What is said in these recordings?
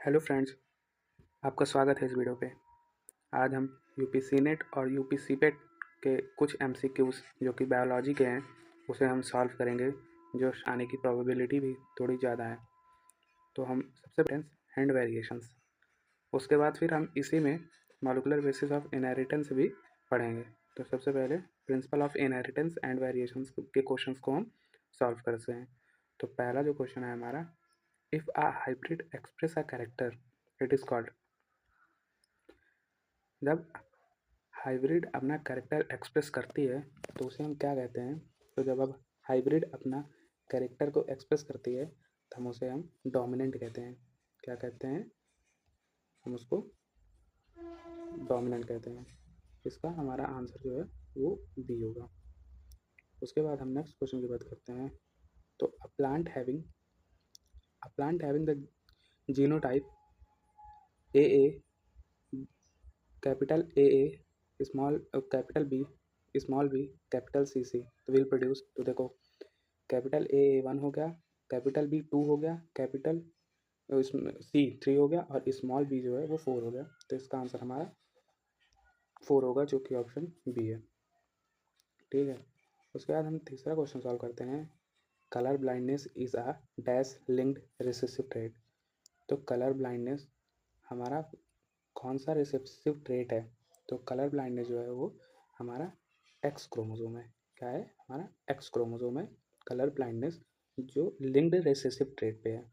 Hello friends, आपका स्वागत है इस वीडियो पे। आज हम यूपी सीनेट और यूपी सीपेट के कुछ एमसीक्यूज़ जो कि बायोलॉजी के हैं उसे हम सॉल्व करेंगे, जो आने की प्रोबेबिलिटी भी थोड़ी ज़्यादा है। तो हम सबसे पहले हैंड वेरिएशंस, उसके बाद फिर हम इसी में मॉलिक्यूलर बेसिस ऑफ इनहेरिटेंस भी पढ़ेंगे। तो सबसे पहले principle of inheritance and variations के क्वेश्चंस को हम सॉल्व करते हैं। तो पहला जो क्वेश्चन है हमारा, if a hybrid express a character it is called. जब हाइब्रिड अपना कैरेक्टर एक्सप्रेस करती है तो उसे हम क्या कहते हैं? तो जब अब हाइब्रिड अपना कैरेक्टर को एक्सप्रेस करती है तो हम उसे डोमिनेंट कहते हैं। क्या कहते हैं? हम उसको डोमिनेंट कहते हैं। इसका हमारा आंसर जो है वो बी होगा। उसके बाद हम नेक्स्ट क्वेश्चन की बात करते हैं। तो a plant having the genotype A A, capital A A, small capital B, small B, capital C C, तो विल प्रोड्यूस। तो देखो, कैपिटल ए 1 हो गया, कैपिटल बी 2 हो गया, कैपिटल इसमें सी 3 हो गया और स्मॉल बी जो है वो 4 हो गया। तो इसका आंसर हमारा 4 होगा, जो कि ऑप्शन बी है। ठीक है। उसके बाद हम तीसरा क्वेश्चन सॉल्व करते हैं। Colour blindness is a dash linked recessive trait. तो कलर ब्लाइंडनेस हमारा कौन सा रिसेसिव ट्रेट है? तो कलर ब्लाइंडनेस जो है वो हमारा एक्स क्रोमोसोम है। क्या है? हमारा एक्स क्रोमोसोम है कलर ब्लाइंडनेस, जो लिंक्ड रिसेसिव ट्रेट पे है।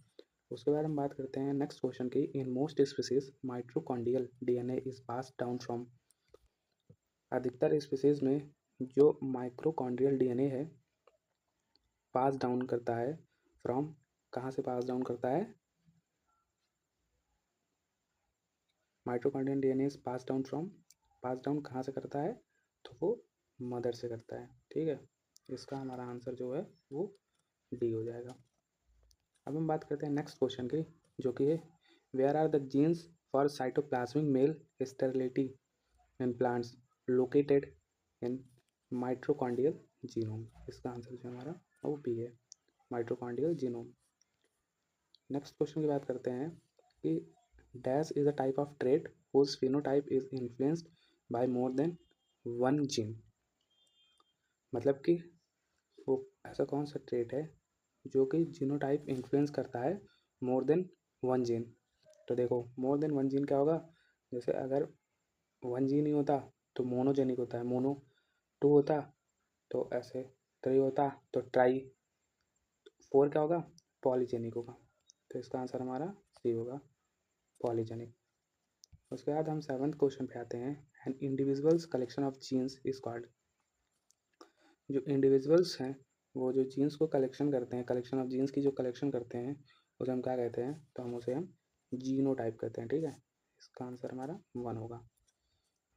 उसके बाद हम बात करते हैं नेक्स्ट क्वेश्चन की। In most species mitochondrial DNA is pass down from. अधिकतर स्पीसीज में जो माइक्रोकॉन्ड्रियल डीएनए है पास डाउन करता है फ्रॉम। कहाँ से पास डाउन करता है? Mitochondrial DNA is pass down from. Pass down कहाँ से करता है? तो वो मदर से करता है। ठीक है। इसका हमारा आंसर जो है वो डी हो जाएगा। अब हम बात करते हैं नेक्स्ट क्वेश्चन की, जो कि है where are the genes for cytoplasmic male sterility in plants located in mitochondrial genome. इसका आंसर जो हमारा वो बी है, माइटोकॉन्ड्रियल जीनोम। नेक्स्ट क्वेश्चन की बात करते हैं कि dash is a type of trait whose phenotype is influenced by more than one gene. मतलब कि वो ऐसा कौन सा ट्रेट है जो कि जीनोटाइप इन्फ्लुएंस करता है मोर देन वन जीन। तो देखो, मोर देन वन जीन क्या होगा? जैसे अगर वन जीन ही होता तो मोनोजेनिक होता है, मोनो। टू होता तो ऐसे, थ्री होता तो ट्राई, फोर क्या होगा? पॉलीजेनिक होगा। तो इसका आंसर हमारा सी होगा, पॉलीजेनिक। उसके बाद हम सेवन्थ क्वेश्चन पे आते हैं। An individuals collection of genes is called. जो इंडिविजुअल्स हैं वो जो जीन्स को कलेक्शन करते हैं, कलेक्शन ऑफ जीन्स की जो कलेक्शन करते हैं उसे हम क्या कहते हैं? तो हम जीनोटाइप कहते हैं। ठीक है। इसका आंसर हमारा वन होगा।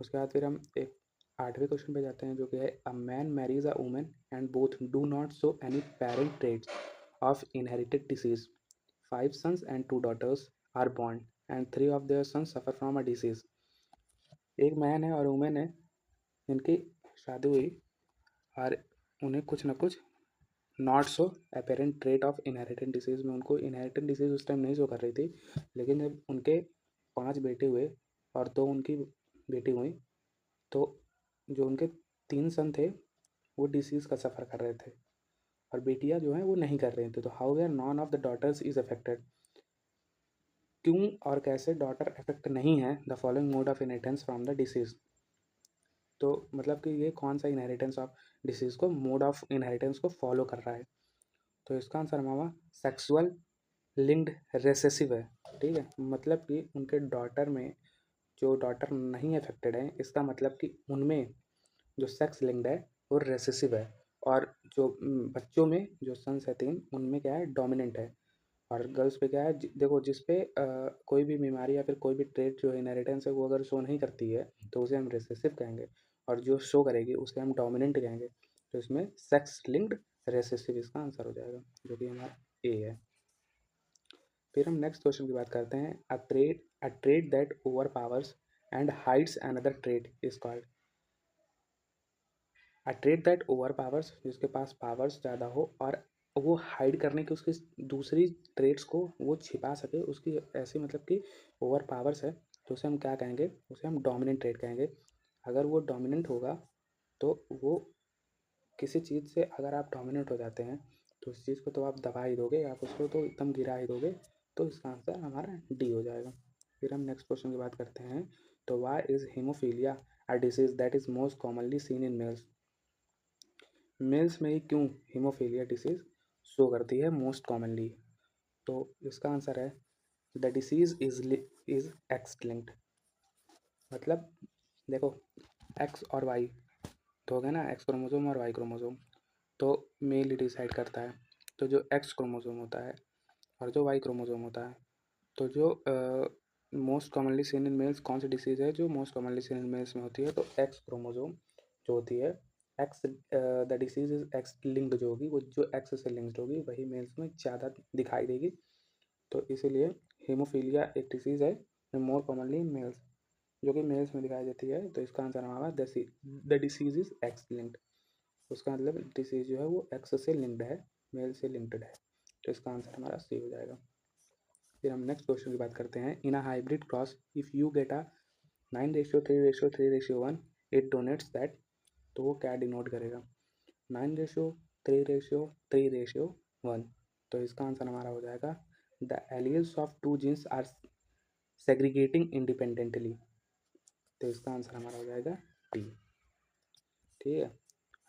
उसके बाद फिर हम एक आठवें क्वेश्चन पे जाते हैं, जो कि है a man Mary's a women and both do not show any parent traits of inherited disease. 5 sons and 2 daughters are born and 3 of their sons suffer from a disease। एक मैन है और women है, इनकी शादी हुई और उन्हें कुछ ना कुछ not so apparent trait of inherent disease में, उनको इनहेरिटेंट डिसीज़ उस टाइम नहीं शो कर रही थी। लेकिन जब उनके 5 बेटे हुए और 2 उनकी बेटी हुई, तो जो उनके 3 सन थे वो डिसीज़ का सफ़र कर रहे थे और बेटियां जो हैं वो नहीं कर रही थी। तो how were none of the daughters is affected. क्यों और कैसे डॉटर अफेक्ट नहीं है the following mode of inheritance from the disease. तो मतलब कि ये कौन सा इनहेरिटेंस ऑफ डिसीज को, मोड ऑफ इनहेरिटेंस को फॉलो कर रहा है? तो इसका आंसर हमारा सेक्सुअल लिंक्ड रेसेसिव है। ठीक है। मतलब कि उनके डॉटर में जो डॉटर नहीं अफेक्टेड है, इसका मतलब कि उनमें जो सेक्स लिंक्ड है वो रेसेसिव है। और जो बच्चों में जो सन्स है 3, उनमें क्या है? डोमिनेंट है। और गर्ल्स पे क्या है? देखो, जिस पे कोई भी बीमारी या फिर कोई भी ट्रेट जो इनहेरिटेंस है वो अगर शो नहीं करती है तो उसे हम रिसेसिव कहेंगे, और जो शो करेगी उसे हम डोमिनेंट कहेंगे। तो इसमें सेक्स लिंक्ड रेसेसिव इसका आंसर हो जाएगा, जो कि हमारा ए है। फिर हम नेक्स्ट क्वेश्चन की बात करते हैं। A trait that overpowers and hides another trait is called. A trait that overpowers, जिसके पास पावर्स ज़्यादा हो और वो हाइड करने की उसकी दूसरी ट्रेड्स को वो छिपा सके, उसकी ऐसी मतलब कि ओवर पावर्स है, तो उसे हम क्या कहेंगे, उसे हम डोमिनेंट ट्रेड कहेंगे। अगर वो डोमिनेंट होगा तो वो किसी चीज़ से अगर आप डोमिनेट हो जाते हैं तो उस चीज़ को तो आप दबा ही दोगे, आप उसको तो एकदम गिरा ही दोगे। तो इसका आंसर हमारा डी हो जाएगा। फिर हम नेक्स्ट क्वेश्चन की बात करते हैं। तो why is haemophilia a disease that is most commonly seen in males? Males में ही क्यों हीमोफीलिया डिसीज शो करती है मोस्ट कॉमनली? तो इसका आंसर है the disease is x linked. मतलब देखो, एक्स और वाई तो हो गया ना, एक्स क्रोमोसोम और वाई क्रोमोसोम, तो मेल ही डिसाइड करता है। तो जो एक्स क्रोमोसोम होता है और जो वाई क्रोमोसोम होता है, तो जो most commonly seen in mails कौन सी डिसीज़ है जो most commonly seen in mails में होती है? तो एक्स क्रोमोसोम जो होती है, x the disease is x linked जो होगी, वो जो एक्स से लिंक्ड होगी वही मेल्स में ज़्यादा दिखाई देगी। तो इसीलिए हीमोफीलिया एक डिसीज़ है मोर कॉमनली मेल्स, जो कि मेल्स में दिखाई देती है। तो इसका आंसर हमारा the disease is x linked. उसका मतलब डिसीज जो है वो एक्स से लिंक्ड है, मेल से लिंक्ड है। तो इसका आंसर हमारा सी हो जाएगा। फिर हम नेक्स्ट क्वेश्चन की बात करते हैं। In a hybrid cross if you get a 9:3:3:1 it denotes that. तो वो क्या डिनोट करेगा? 9:3:3:1। तो इसका आंसर हमारा हो जाएगा the alleles of two genes are segregating independently. तो इसका आंसर हमारा हो जाएगा डी। ठीक है,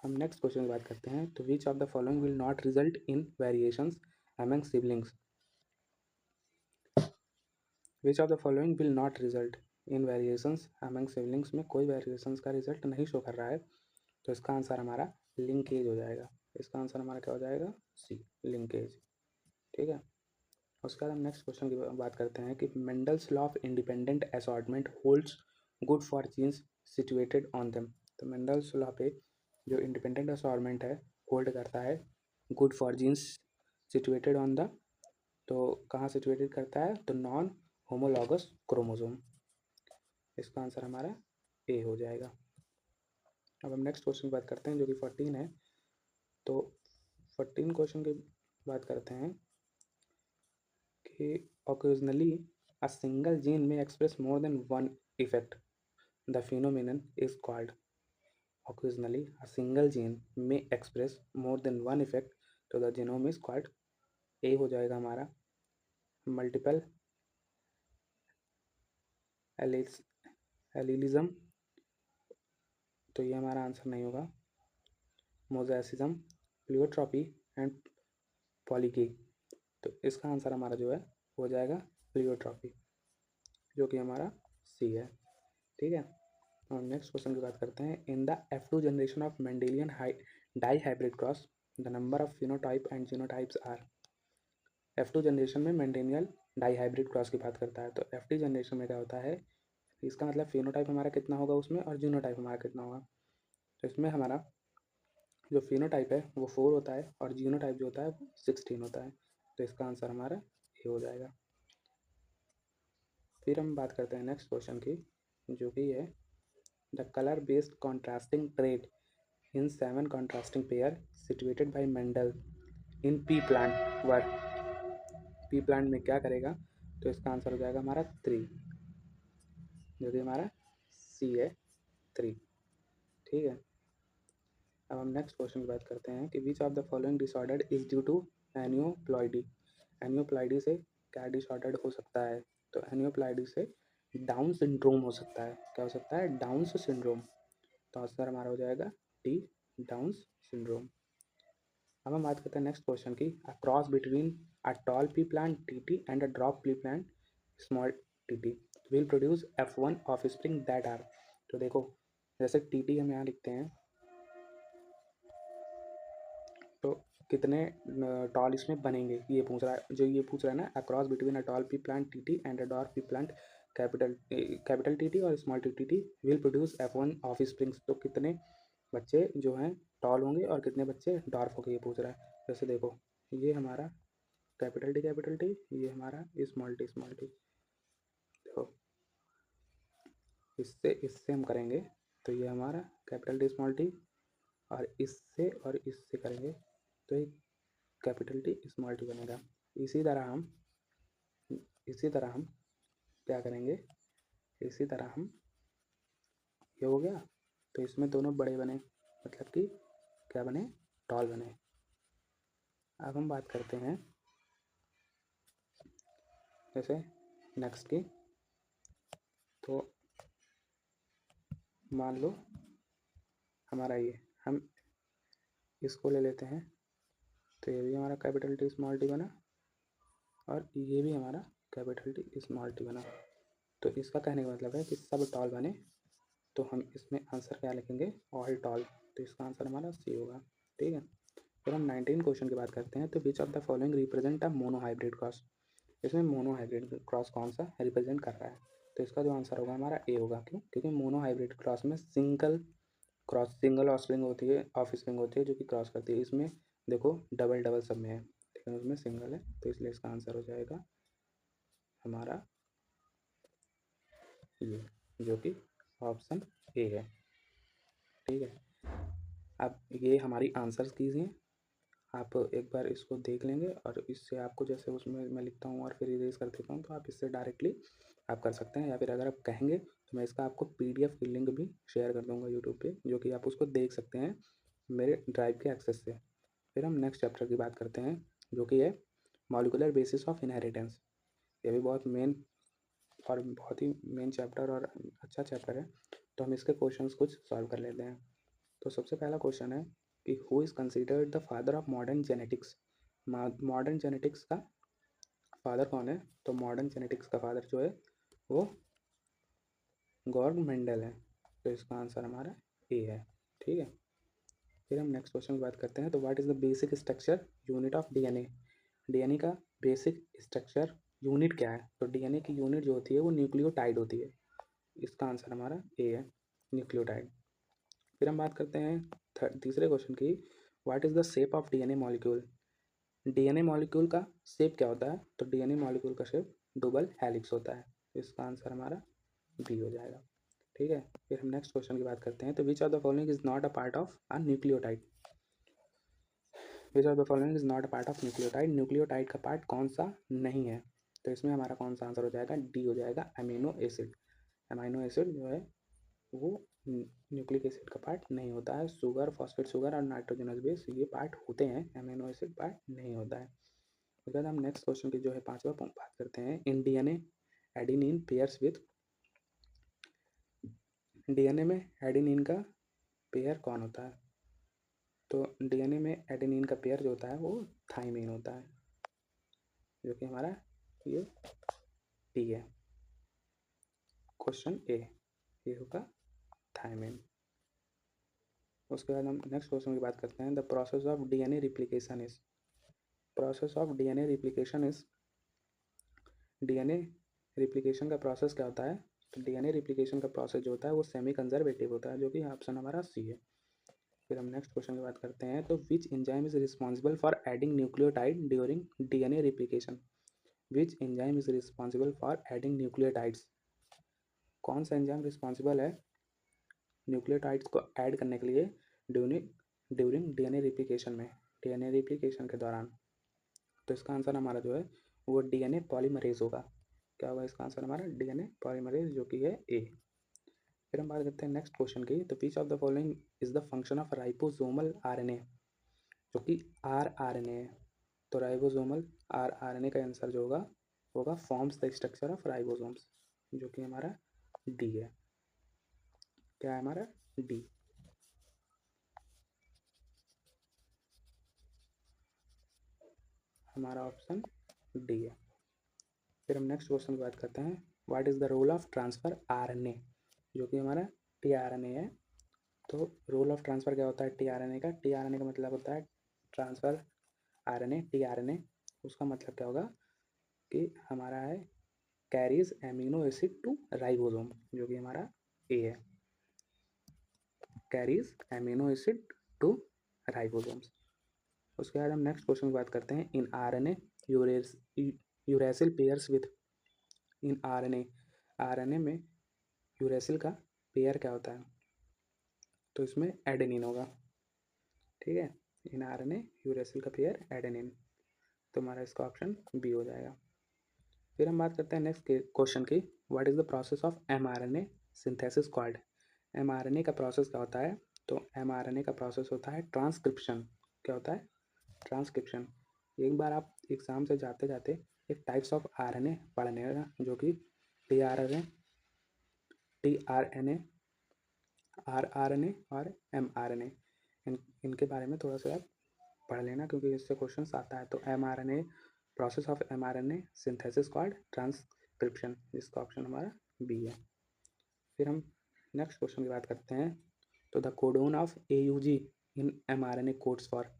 हम नेक्स्ट क्वेश्चन की बात करते हैं। तो which of the following will not result in variations among siblings? Which of the following will not result in variations among siblings में कोई वेरिएशंस का रिजल्ट नहीं शो कर रहा है। तो इसका आंसर हमारा लिंकेज हो जाएगा। इसका आंसर हमारा क्या हो जाएगा? सी, लिंकेज। ठीक है, उसके बाद हम नेक्स्ट क्वेश्चन की बात करते हैं कि Mendel's law of independent assortment holds good for genes situated on them. तो मेंडल्स लॉ पे जो इंडिपेंडेंट असॉर्टमेंट है होल्ड करता है good for genes situated on the, तो कहाँ सिचुएटेड करता है? तो नॉन होमोलॉगस क्रोमोसोम। इसका आंसर हमारा ए हो जाएगा। अब हम नेक्स्ट क्वेश्चन की बात करते हैं जो कि 14 है। तो 14 क्वेश्चन की बात करते हैं कि occasionally a single gene may express more than one effect. The phenomenon is called, occasionally a single gene may express more than one effect, तो the genome is called, ए हो जाएगा हमारा मल्टीपल एलिलिज्म। तो ये हमारा आंसर नहीं होगा। मोज़ेसिज्म, pleiotropy and पॉलीगी। तो इसका आंसर हमारा जो है हो जाएगा प्लियोट्रॉपी, जो कि हमारा सी है। ठीक है, और नेक्स्ट क्वेश्चन की बात करते हैं। In the F2 generation of Mendelian dihybrid cross the number of phenotype and genotypes are. F2 generation में मेंडेलियन डाई हाइब्रिड क्रॉस की बात करता है। तो F2 जनरेशन में क्या होता है, इसका मतलब फिनोटाइप हमारा कितना होगा उसमें और जीनोटाइप हमारा कितना होगा? तो इसमें हमारा जो फिनोटाइप है वो 4 होता है और जीनोटाइप जो होता है वो 16 होता है। तो इसका आंसर हमारा ये हो जाएगा। फिर हम बात करते हैं नेक्स्ट क्वेश्चन की, जो कि है the colour based contrasting trade in 7 contrasting pair situated by Mendel in pea plant were. P plant में क्या करेगा? तो इसका आंसर हो जाएगा हमारा 3, जो कि हमारा सी है, 3। ठीक है, अब हम नेक्स्ट क्वेश्चन की बात करते हैं कि which of the following disorder is due to aneuploidy. Aneuploidy से क्या डिसऑर्डर हो सकता है? तो एनियोप्लॉइडी से डाउन सिंड्रोम हो सकता है। क्या हो सकता है? Down syndrome. तो आंसर हमारा हो जाएगा डी, डाउन सिंड्रोम। अब हम बात करते हैं नेक्स्ट क्वेश्चन की, a cross between a tall pea plant TT and a dwarf pea plant small TT will produce F1 offspring that are. तो देखो, जैसे टीटी हम यहाँ लिखते हैं, तो कितने टॉल इसमें बनेंगे ये पूछ रहा है, जो ये पूछ रहा है ना, a cross between a tall pea plant TT and a dwarf pea plant capital TT और small TT will produce F1 offsprings. तो कितने बच्चे जो हैं टॉल होंगे और कितने बच्चे डॉर्फ होंगे ये पूछ रहा है। जैसे देखो, ये हमारा कैपिटल टी, ये हमारा स्मॉल टी। देखो, इससे हम करेंगे तो ये हमारा कैपिटल टी स्मॉल टी, और इससे करेंगे तो ये कैपिटल टी स्मॉल टी बनेगा। इसी तरह हम क्या करेंगे, इसी तरह हम, ये हो गया, तो इसमें दोनों बड़े बने, मतलब कि क्या बने, टॉल बने। अब हम बात करते हैं जैसे नेक्स्ट की, तो मान लो हमारा ये, हम इसको ले लेते हैं, तो ये भी हमारा कैपिटल टी स्मॉल टी बना और ये भी हमारा कैपिटल टी स्मॉल टी बना। तो इसका कहने का मतलब है कि सब टॉल बने, तो हम इसमें आंसर क्या लिखेंगे, ऑल टॉल। तो इसका आंसर हमारा सी होगा। ठीक है, फिर हम 19 क्वेश्चन की बात करते हैं। तो which of the following represent a mono hybrid cross. इसमें मोनो हाइब्रिड क्रॉस कौन सा रिप्रेजेंट कर रहा है, तो इसका जो आंसर होगा हमारा ए होगा। क्यों, क्योंकि मोनो हाइब्रिड क्रॉस में सिंगल ऑफस्प्रिंग होती है, ऑफस्प्रिंग होती है जो कि क्रॉस करती है। इसमें देखो डबल सब में है, लेकिन उसमें सिंगल है, तो इसलिए इसका आंसर हो जाएगा हमारा ये, जो कि ऑप्शन ए है। ठीक है, अब ये हमारी आंसर्स कीज हैं, आप एक बार इसको देख लेंगे और इससे आपको जैसे उसमें मैं लिखता हूँ और फिर इरेज कर देता हूँ, तो आप इससे डायरेक्टली आप कर सकते हैं, या फिर अगर आप कहेंगे तो मैं इसका आपको PDF की लिंक भी शेयर कर दूँगा यूट्यूब पे, जो कि आप उसको देख सकते हैं मेरे ड्राइव के एक्सेस से। फिर हम नेक्स्ट चैप्टर की बात करते हैं, जो कि है मॉलिकुलर बेसिस ऑफ इनहेरिटेंस। ये भी बहुत मेन और बहुत ही मेन चैप्टर और अच्छा चैप्टर है, तो हम इसके क्वेश्चंस कुछ सॉल्व कर लेते हैं। तो सबसे पहला क्वेश्चन है कि who is considered the father of modern genetics. Modern genetics का फादर कौन है, तो मॉडर्न जेनेटिक्स का फादर जो है वो गॉर्ड मेंडल है। तो इसका आंसर हमारा ए है। ठीक है, फिर हम नेक्स्ट क्वेश्चन की बात करते हैं। तो what is the basic structure unit of DNA। DNA का बेसिक स्ट्रक्चर यूनिट क्या है, तो DNA की यूनिट जो होती है वो न्यूक्लियोटाइड होती है। इसका आंसर हमारा ए है, न्यूक्लियोटाइड। फिर हम बात करते हैं तीसरे क्वेश्चन की, what is the shape of DNA molecule. DNA molecule का शेप क्या होता है, तो DNA मॉलिक्यूल का शेप डबल हेलिक्स होता है। इसका आंसर हमारा बी हो जाएगा। ठीक है, फिर हम नेक्स्ट क्वेश्चन की बात करते हैं। तो which of the following is not a part of a nucleotide. Which of the following is not a part of nucleotide. Nucleotide का पार्ट कौन सा नहीं है, तो इसमें हमारा कौन सा आंसर हो जाएगा, डी हो जाएगा, अमीनो एसिड। अमीनो एसिड जो है वो न्यूक्लिक एसिड का पार्ट नहीं होता है। शुगर, फॉस्फेट शुगर और नाइट्रोजनस बेस ये पार्ट होते हैं, अमीनो एसिड पार्ट नहीं होता है। उसके बाद हम नेक्स्ट क्वेश्चन की जो है पांचवा बात करते हैं। इन DNA adenine pairs with. DNA में एडेनिन का पेयर कौन होता है, तो DNA में एडेनिन का पेयर जो होता है वो थाइमिन होता है, जो कि हमारा ये टी है। क्वेश्चन ए, ये होगा थाइमिन। उसके बाद हम नेक्स्ट क्वेश्चन की बात करते हैं। The process of DNA replication is. Process of DNA replication is. DNA replication का प्रोसेस क्या होता है, तो DNA रिप्लिकेशन का प्रोसेस जो होता है वो सेमी कंजर्वेटिव होता है, जो कि ऑप्शन हमारा सी है। फिर हम नेक्स्ट क्वेश्चन की बात करते हैं। तो which enzyme is responsible for adding nucleotide during DNA replication. Which enzyme is responsible for adding nucleotides. कौन सा एंजाइम रिस्पॉन्सिबल है न्यूक्लियोटाइड्स को ऐड करने के लिए ड्यूरिंग DNA रिप्लिकेशन में, DNA रिप्लिकेशन के दौरान। तो इसका आंसर हमारा जो है वो DNA पॉलीमरेज होगा। क्या होगा इसका आंसर हमारा, DNA पॉलीमरेज, जो कि है ए। फिर हम बात करते हैं नेक्स्ट क्वेश्चन की। तो which of the following is the function of ribosomal RNA, जो कि rRNA है। तो राइबोसोमल rRNA का आंसर जो होगा forms the structure of ribosomes, जो कि हमारा डी है। क्या है हमारा, डी। हमारा ऑप्शन डी है। फिर हम नेक्स्ट क्वेश्चन की बात करते हैं। What is the role of transfer RNA, जो कि हमारा tRNA है। तो रोल ऑफ ट्रांसफ़र क्या होता है tRNA का, tRNA का मतलब होता है ट्रांसफ़र RNA, tRNA उसका मतलब क्या होगा कि हमारा है carries amino acid to ribosome, जो कि हमारा ए है, carries amino acid to ribosomes. उसके बाद हम नेक्स्ट क्वेश्चन की बात करते हैं। In RNA uracil pairs with. In RNA में यूरेसिल का पेयर क्या होता है, तो इसमें एडेनिन होगा। ठीक है, इन आरएनए यूरेसिल का पेयर एडेनिन। तो हमारा इसका ऑप्शन बी हो जाएगा। फिर हम बात करते हैं नेक्स्ट क्वेश्चन की, what is the process of mRNA synthesis called. MRNA का प्रोसेस क्या होता है, तो एमआरएनए का प्रोसेस होता है ट्रांसक्रिप्शन। क्या होता है, ट्रांसक्रिप्शन। एक बार आप एग्जाम से जाते जाते एक टाइप्स ऑफ आरएनए पढ़ने का, जो कि टीआरएनए, आरआरएनए और एमआरएनए, इनके बारे में थोड़ा सा आप पढ़ लेना, क्योंकि इससे क्वेश्चन आता है। तो mRNA, process of mRNA synthesis called transcription, जिसका ऑप्शन हमारा बी है। फिर हम नेक्स्ट क्वेश्चन की बात करते हैं। तो the codon of AUG in mRNA codes for.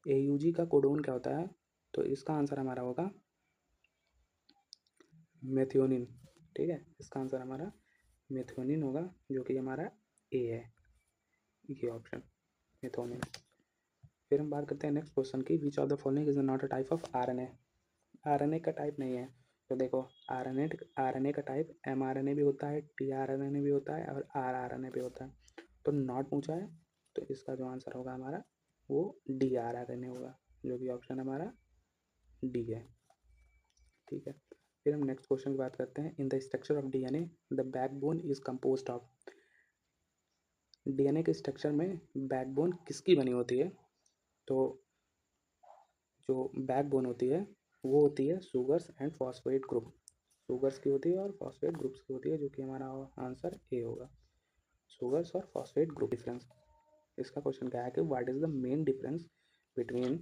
AUG का कोडोन क्या होता है, तो इसका आंसर हमारा होगा मेथियोनिन। ठीक है, इसका आंसर हमारा मेथियोनिन होगा, जो कि हमारा ए है, ये ऑप्शन मेथियोनिन। फिर हम बात करते हैं नेक्स्ट क्वेश्चन की, विच of the following is not a type of RNA. RNA का टाइप नहीं है। तो देखो, आरएनए का टाइप एमआरएनए भी होता है, टीआरएनए भी होता है और आरआरएनए भी होता है। तो नॉट पूछा है, तो इसका जो आंसर होगा हमारा वो डीआरआरएनए होगा, जो कि ऑप्शन हमारा डी है। ठीक है, फिर हम नेक्स्ट क्वेश्चन की बात करते हैं। In the structure of DNA the backbone is composed of. DNA के स्ट्रक्चर में बैकबोन किसकी बनी होती है, तो जो बैकबोन होती है वो होती है sugars and phosphate group. Sugars की होती है और फॉस्फेट ग्रुप्स की होती है, जो कि हमारा आंसर ए होगा, सुगर्स और फॉस्फेट ग्रुप। डिफरेंस, इसका क्वेश्चन क्या है कि what is the main difference between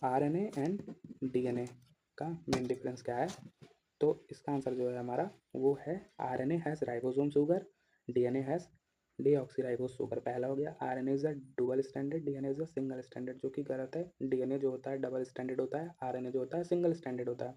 RNA and DNA का मेन डिफरेंस क्या है। तो इसका आंसर जो है हमारा वो है RNA has ribosome sugar, DNA has deoxyribose sugar. पहला हो गया RNA is a dual standard, DNA is a single standard, जो कि गलत है। डीएनए जो होता है डबल स्टैंडर्ड होता है, आरएनए जो होता है सिंगल स्टैंडर्ड होता है।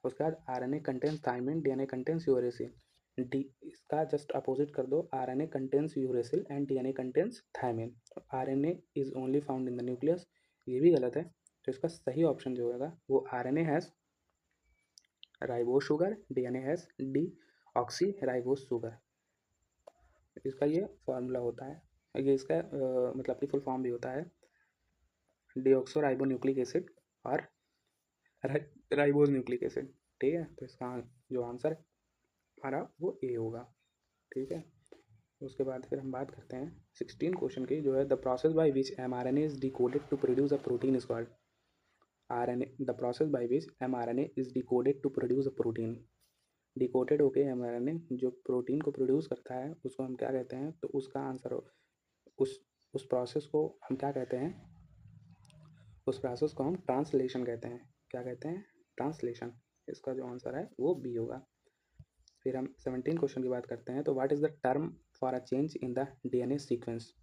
उसके बाद RNA contains thymine, DNA contains uracil. D इसका जस्ट अपोजिट कर दो, RNA contains uracil and DNA contains thymine. RNA is only found in the nucleus, ये भी गलत है। तो इसका सही ऑप्शन जो होगा वो RNA has ribose sugar, DNA has D oxy ribose sugar. इसका ये फॉर्मूला होता है, ये इसका मतलब कि फुल फॉर्म भी होता है डीऑक्सो राइबो न्यूक्लिक एसिड और राइबोज न्यूक्लिक एसिड। ठीक है, तो इसका जो आंसर हमारा वो ए होगा। ठीक है, उसके बाद फिर हम बात करते हैं 16 क्वेश्चन की, जो है the process by which mRNA is decoded to produce a protein is called. RNA, the process by which mRNA is decoded to produce a protein. Decoded होके एमआरएनए जो प्रोटीन को प्रोड्यूस करता है उसको हम क्या कहते हैं, तो उसका आंसर उस प्रोसेस को हम क्या कहते हैं, उस प्रोसेस को हम ट्रांसलेशन कहते हैं। क्या कहते हैं, ट्रांसलेशन। इसका जो आंसर है वो बी होगा। फिर हम 17 क्वेश्चन की बात करते हैं। तो what is the term for a change in the DNA sequence.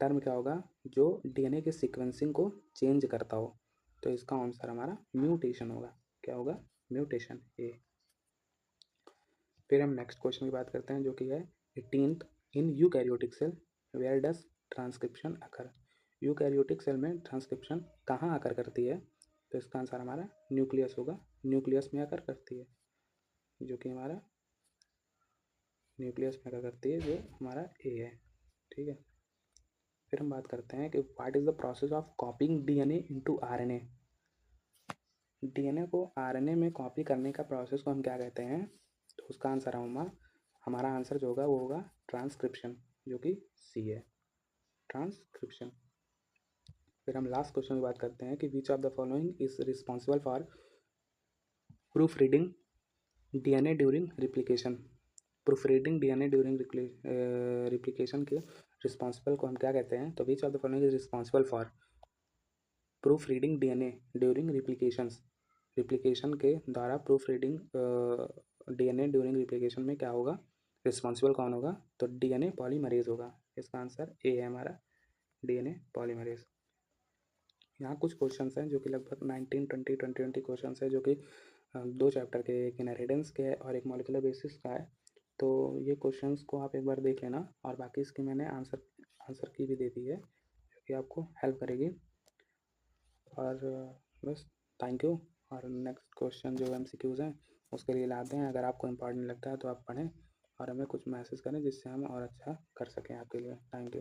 Term क्या होगा जो डीएनए के सीक्वेंसिंग को चेंज करता हो, तो इसका आंसर हमारा म्यूटेशन होगा। क्या होगा, म्यूटेशन, ए। फिर हम नेक्स्ट क्वेश्चन की बात करते हैं, जो कि है 18th, in eukaryotic cell where does transcription occur. Eukaryotic cell में ट्रांसक्रिप्शन कहाँ आकर करती है, तो इसका आंसर हमारा न्यूक्लियस होगा, न्यूक्लियस में आकर करती है, जो कि हमारा न्यूक्लियस में आकर करती है, जो हमारा ए है। ठीक है, फिर हम बात करते हैं कि what is the process of कॉपिंग DNA into RNA. DNA को आरएनए में कॉपी करने का प्रोसेस को हम क्या कहते हैं, तो उसका आंसर हमारा आंसर जो होगा वो होगा ट्रांसक्रिप्शन, जो कि सी है, ट्रांसक्रिप्शन। फिर हम लास्ट क्वेश्चन की बात करते हैं कि which of the following is responsible for proof reading DNA during replication. Proof reading DNA during replication के रिस्पॉन्सिबल को हम क्या कहते हैं, तो which of the following is responsible for proof reading DNA during replications. Replication के द्वारा proof reading DNA during replication में क्या होगा, रिस्पॉन्सिबल कौन होगा, तो डीएनए पॉलीमरेज होगा। इसका आंसर ए है हमारा, डीएनए पॉलीमरेज। यहाँ कुछ क्वेश्चंस हैं जो कि लगभग 19 20 20 क्वेश्चंस है, जो कि दो चैप्टर के, एक इनहेरिटेंस के है और एक मॉलिक्यूलर बेसिस का है। तो ये क्वेश्चंस को आप एक बार देख लेना, और बाकी इसकी मैंने आंसर की भी दे दी है, जो कि आपको हेल्प करेगी। और बस, थैंक यू। और नेक्स्ट क्वेश्चन जो एमसीक्यूज़ हैं उसके लिए लाते हैं, अगर आपको इम्पॉर्टेंट लगता है तो आप पढ़ें और हमें कुछ मैसेज करें, जिससे हम और अच्छा कर सकें आपके लिए। Thank you.